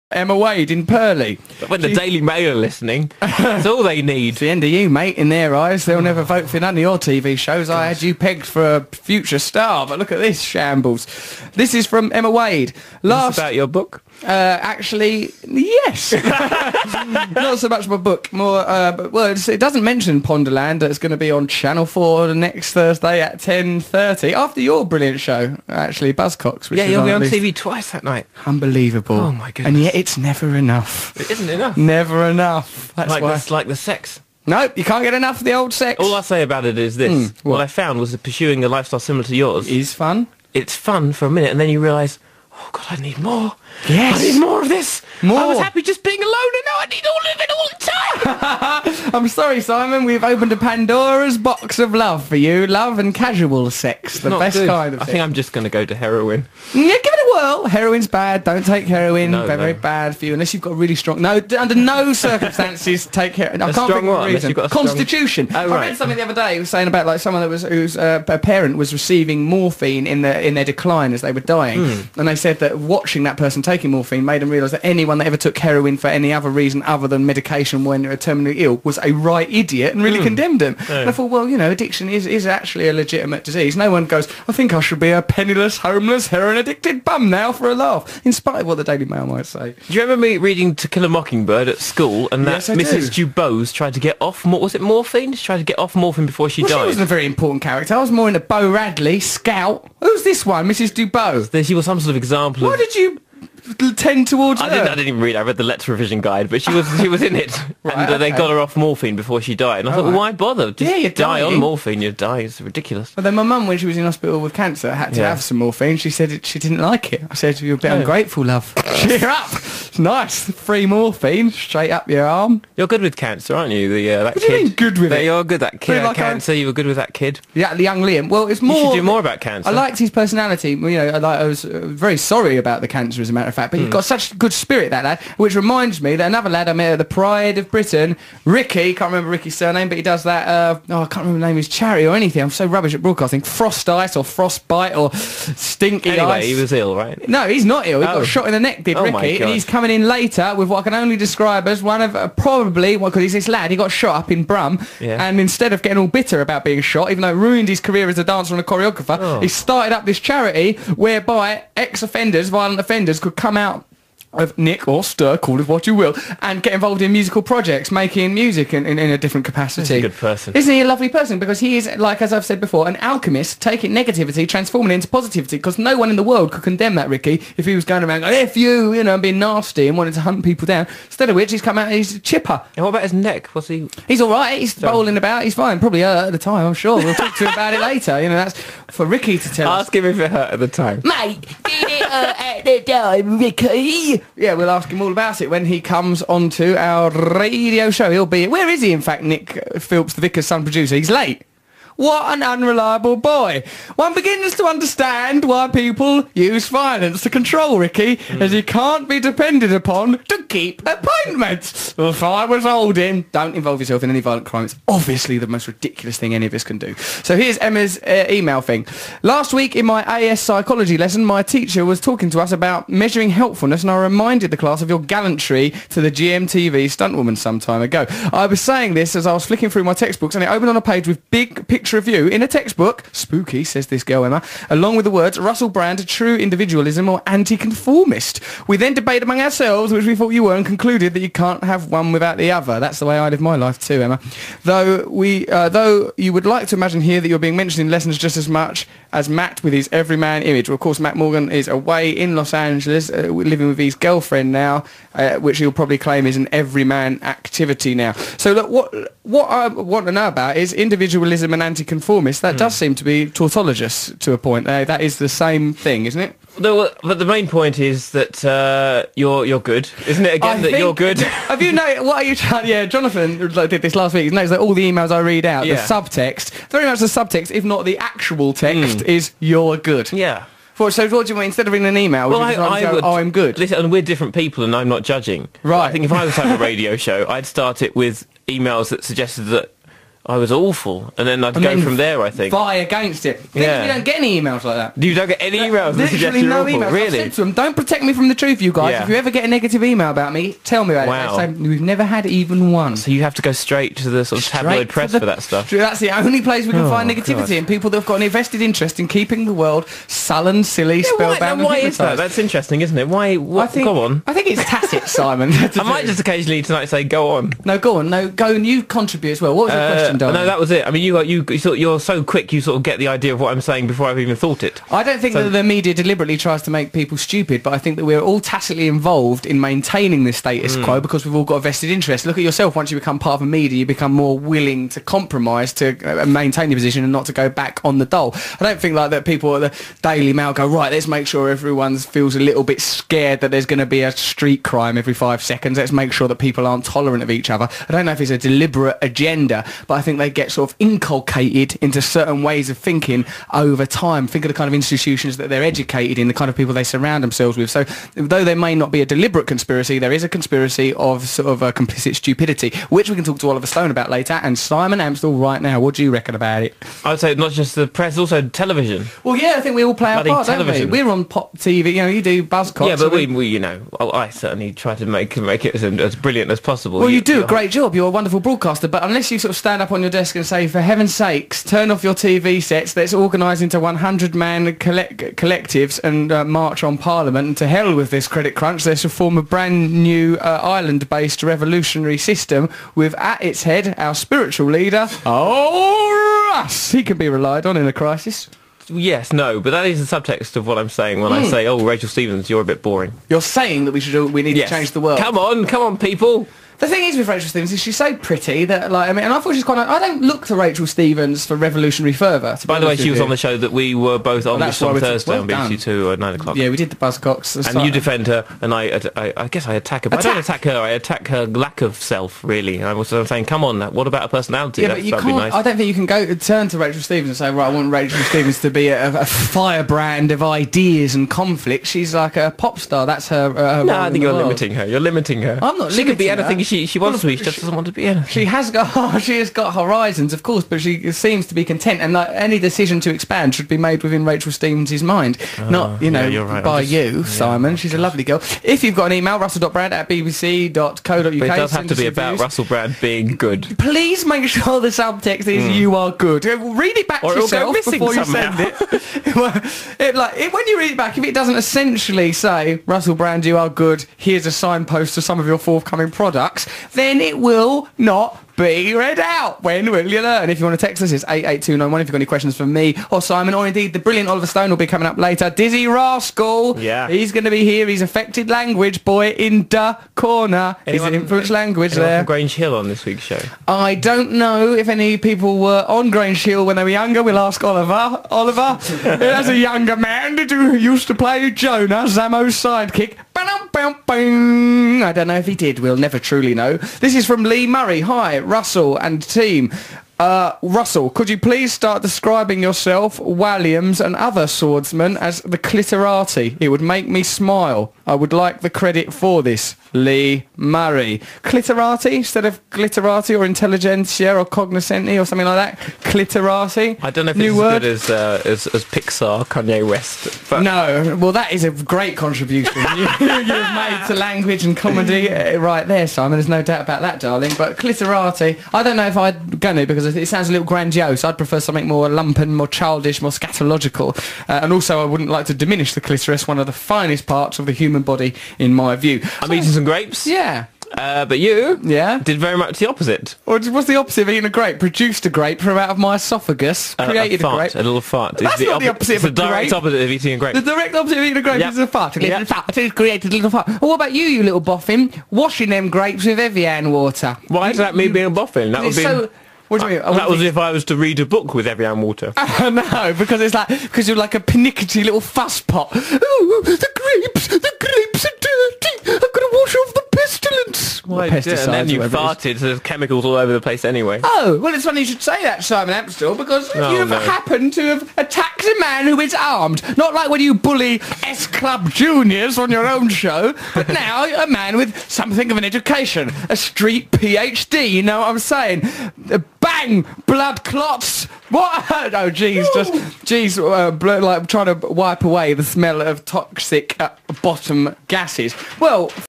Emma Wade in Purley. But when the Daily Mail are listening, that's all they need. It's the end of you, mate, in their eyes. They'll never vote for none of your TV shows. I had you pegged for a future star, but look at this shambles. This is from Emma Wade. Last about your book? Actually, yes. Not so much my book. More, well, it doesn't mention Ponderland. It's going to be on Channel 4 next Thursday at 10:30 after your brilliant show, actually, Buzzcocks. Yeah, you'll be on TV twice that night. Unbelievable. Oh my goodness. And yet it's never enough. It isn't enough. Never enough. That's like why. It's like the sex. No, you can't get enough of the old sex. All I say about it is this. What I found was that pursuing a lifestyle similar to yours is fun. It's fun for a minute, and then you realise, oh God, I need more. Yes. I need more of this. More. I was happy just being alone, and now I need all of it all the time. I'm sorry, Simon. We've opened a Pandora's box of love for you. Love and casual sex. The best kind of I thing. think I'm just going to go to heroin. Yeah, give it a whirl. Heroin's bad. Don't take heroin. No, very bad for you. Unless you've got a really strong... No, under no circumstances take heroin. I can't think of a reason. Constitution. Oh, I right. read something the other day. It was saying about like someone that was whose a parent was receiving morphine in their decline as they were dying, and they said that watching that person taking morphine made them realise that anyone that ever took heroin for any other reason other than medication when they were terminally ill was a right idiot and really condemned them. Yeah. And I thought, well, you know, addiction is actually a legitimate disease. No one goes, I think I should be a penniless, homeless, heroin-addicted bum now for a laugh, in spite of what the Daily Mail might say. Do you remember me reading To Kill a Mockingbird at school, and that Yes, I Mrs. do. Dubose tried to get off, was it morphine? She tried to get off morphine before she Well, died. she wasn't a very important character. I was more into Bo Radley, Scout. Who's this one, Mrs. Dubose? She was some sort of example Why of... did you tend towards her? I didn't even read it. I read the Let's Revision Guide, but she was in it. Right, and they got her off morphine before she died. And I thought, well, why bother? Just you're die on dying. morphine, you die. It's ridiculous. But then my mum, when she was in hospital with cancer, had to have some morphine. She said she didn't like it. I said, you're a bit ungrateful, love. Cheer up. It's nice. Free morphine, straight up your arm. You're good with cancer, aren't you? That What do you mean good with it? You're good. That kid Like cancer, you were good with that kid. Yeah, the young Liam. Well, it's more... You should do more about cancer. I liked his personality. You know, I was very sorry about the cancer, as a matter of fact, but he's got such good spirit, that lad, which reminds me that another lad I met at the Pride of Britain, Ricky, can't remember Ricky's surname, but he does that, I can't remember the name of his charity or anything. I'm so rubbish at broadcasting. Frost Ice or Frostbite or Stinky Anyway, Ice. he was ill, right? No, he's not ill. He got shot in the neck, did Oh my Ricky, God. and he's coming in later with what I can only describe as one of probably, because he's this lad, he got shot up in Brum, and instead of getting all bitter about being shot, even though it ruined his career as a dancer and a choreographer, he started up this charity whereby ex-offenders, violent offenders, could come out of Nick or Stir, call it what you will, and get involved in musical projects, making music in a different capacity. He's a good person. Isn't he a lovely person? Because he is, like, as I've said before, an alchemist, taking negativity, transforming it into positivity, because no one in the world could condemn that Ricky if he was going around going, F you, you know, and being nasty and wanting to hunt people down. Instead of which, he's come out and he's a chipper. And what about his neck? What's he... He's all right. He's bowling about. He's fine. Probably hurt at the time, I'm sure. We'll talk to him about it later. You know, that's for Ricky to tell us. Ask him if it hurt at the time. Mate, did it hurt at the time, Ricky? Yeah, we'll ask him all about it when he comes onto our radio show. He'll be... Where is he, in fact, Nick Philps, the Vicar's son producer? He's late. What an unreliable boy. One begins to understand why people use violence to control Ricky, as he can't be depended upon to keep appointments. If I was holding... Don't involve yourself in any violent crime. It's obviously the most ridiculous thing any of us can do. So here's Emma's email thing. Last week in my AS psychology lesson, my teacher was talking to us about measuring helpfulness, and I reminded the class of your gallantry to the GMTV stuntwoman some time ago. I was saying this as I was flicking through my textbooks, and it opened on a page with big picture of you in a textbook, spooky, says this girl Emma, along with the words Russell Brand, true individualism or anti-conformist. We then debated among ourselves which we thought you were and concluded that you can't have one without the other. That's the way I live my life too, Emma. Though you would like to imagine here that you're being mentioned in lessons just as much as Matt with his everyman image. Well, of course, Matt Morgan is away in Los Angeles, living with his girlfriend now, which he'll probably claim is an everyman activity now. So look, what I want to know about is individualism and anti-conformist. That does seem to be tautologous to a point. That is the same thing, isn't it? But the main point is that you're good, isn't it? Again, that you're good. Have you know what are you trying? Yeah, Jonathan did this last week. He knows that all the emails I read out, the subtext, very much the subtext, if not the actual text, is you're good. Yeah. So what do you mean? Instead of reading an email, Well, I would, I'm good. Listen, and we're different people, and I'm not judging. Right. I think if I was to have a radio show, I'd start it with emails that suggested that I was awful, and then I'd And go then from there. I think. Vie against it. Think Yeah. if you don't get any emails like that. You don't get any emails. that suggest Literally you're no awful. emails. I've Really? said to them, don't protect me from the truth, you guys. Yeah. If you ever get a negative email about me, tell me about Wow. it. They say, we've never had even one. So you have to go straight to the sort of tabloid Straight to press the- for that stuff. That's the only place we can Oh, find negativity, God. and people that have got an invested interest in keeping the world sullen, silly, spellbound, Why and is that? hypnotised. That's interesting, isn't it? Why? What? Go on. I think it's tacit, Simon. I might just occasionally tonight say, "Go on." No, go on. No, go and you contribute as well. What was your question, darling? No, that was it. I mean, you're so quick. You sort of get the idea of what I'm saying before I've even thought it. I don't think that the media deliberately tries to make people stupid, but I think that we're all tacitly involved in maintaining this status quo because we've all got a vested interest. Look at yourself. Once you become part of a media, you become more willing to compromise to maintain your position and not to go back on the dole. I don't think like that people at the Daily Mail go, right, let's make sure everyone feels a little bit scared that there's going to be a street crime every 5 seconds. Let's make sure that people aren't tolerant of each other. I don't know if it's a deliberate agenda, but I think they get sort of inculcated into certain ways of thinking over time. Think of the kind of institutions that they're educated in, the kind of people they surround themselves with. So though there may not be a deliberate conspiracy, there is a conspiracy of sort of complicit stupidity, which we can talk to Oliver Stone about later. And Simon Amstell right now, what do you reckon about it? I would say not just the press, also television. Well, yeah, I think we all play our Bloody part, don't we? television. We're on pop TV, you know, you do Buzzcocks. Yeah, but we you know, I certainly try to make it as brilliant as possible. Well, you do a great job. You're a wonderful broadcaster, but unless you sort of stand up on your desk and say, for heaven's sakes, turn off your TV sets, let's organise into 100-man collectives and march on Parliament, and to hell with this credit crunch, let's form a brand new island-based revolutionary system with, at its head, our spiritual leader, Russ. He can be relied on in a crisis. Yes, no, but that is the subtext of what I'm saying when I say, "Oh, Rachel Stevens, you're a bit boring." You're saying that we need to change the world. Come on, people. The thing is with Rachel Stevens is she's so pretty that, like, I mean, and I thought she's quite. I don't look to Rachel Stevens for revolutionary fervour. By the way, she was on the show that we were both on that's this on why we took- Thursday well on done. BBC Two at 9 o'clock. Yeah, we did the Buzzcocks. And you defend her, and I guess I attack her. But I don't attack her. I attack her lack of self, really. I'm saying, come on, what about her personality? Yeah, but you that'd be can't. nice. I don't think you can turn to Rachel Stevens and say, right, I want Rachel Stevens to be a firebrand of ideas and conflict. She's like a pop star. That's her. No, role I in think the you're world. limiting her. You're limiting her. I'm not She could be limiting her. anything she wants to be. She just doesn't want to be anything. She has horizons, of course, but she seems to be content, and like, any decision to expand should be made within Rachel Stevens' mind, not you're right. by you, Simon. She's a lovely girl. If you've got an email, russell.brand@bbc.co.uk. But it does have send to us be your about views. Russell Brand being good. Please make sure the subtext is "you are good." Read it back Or to it'll go yourself missing before you somehow. send it. When you read it back, if it doesn't essentially say "Russell Brand, you are good. Here's a signpost to some of your forthcoming products," then it will not be read out. When will you learn? If you want to text us, it's 88291. If you've got any questions for me or Simon, or indeed the brilliant Oliver Stone will be coming up later. Dizzy Rascal. Yeah. He's going to be here. He's affected language boy in the corner. He's an influenced language Anyone there. from Grange Hill on this week's show? I don't know if any people were on Grange Hill when they were younger. We'll ask Oliver. Oliver, as a younger man, did you used to play Jonah, Zamo's sidekick? Ba-dum-bum-bum. I don't know if he did. We'll never truly know. This is from Lee Murray. Hi, Russell and team. Russell, could you please start describing yourself, Walliams and other swordsmen as the clitorati? It would make me smile. I would like the credit for this. Lee Murray. Clitorati instead of glitterati or intelligentsia or cognoscenti or something like that? Clitorati? I don't know if New it's word? as good as Pixar, Kanye West. But No, well, that is a great contribution you've made to language and comedy right there, Simon. There's no doubt about that, darling. But clitorati, I don't know if I'd go to, because it sounds a little grandiose. I'd prefer something more lumpen, more childish, more scatological. And also, I wouldn't like to diminish the clitoris, one of the finest parts of the human body, in my view. I'm eating some grapes. Yeah. But you Yeah. did very much the opposite. Or what's the opposite of eating a grape? Produced a grape from out of my esophagus, created a fart, grape. a little fart. That's not the opposite It's of a the direct grape. opposite of eating a grape. The direct opposite of eating a grape Yep. is a fart. A little Yep. fart. It's created a little fart. Well, what about you little boffin? Washing them grapes with Evian water. Why is that me being a boffin? That would It's be. so... What do you mean? That was if I was to read a book with Evian water. No, because you're like a pernickety little fuss pot. Oh, the grapes are dirty. I've got to wash off the pestilence. And then you farted, so there's chemicals all over the place anyway. Oh, well, it's funny you should say that, Simon Amstell, because Oh, you've no. happened to have attacked a man who is armed. Not like when you bully S-Club juniors on your own show, but now a man with something of an education, a street PhD, you know what I'm saying? bang, blood clots. What? Oh, jeez, like trying to wipe away the smell of toxic bottom gases. Well.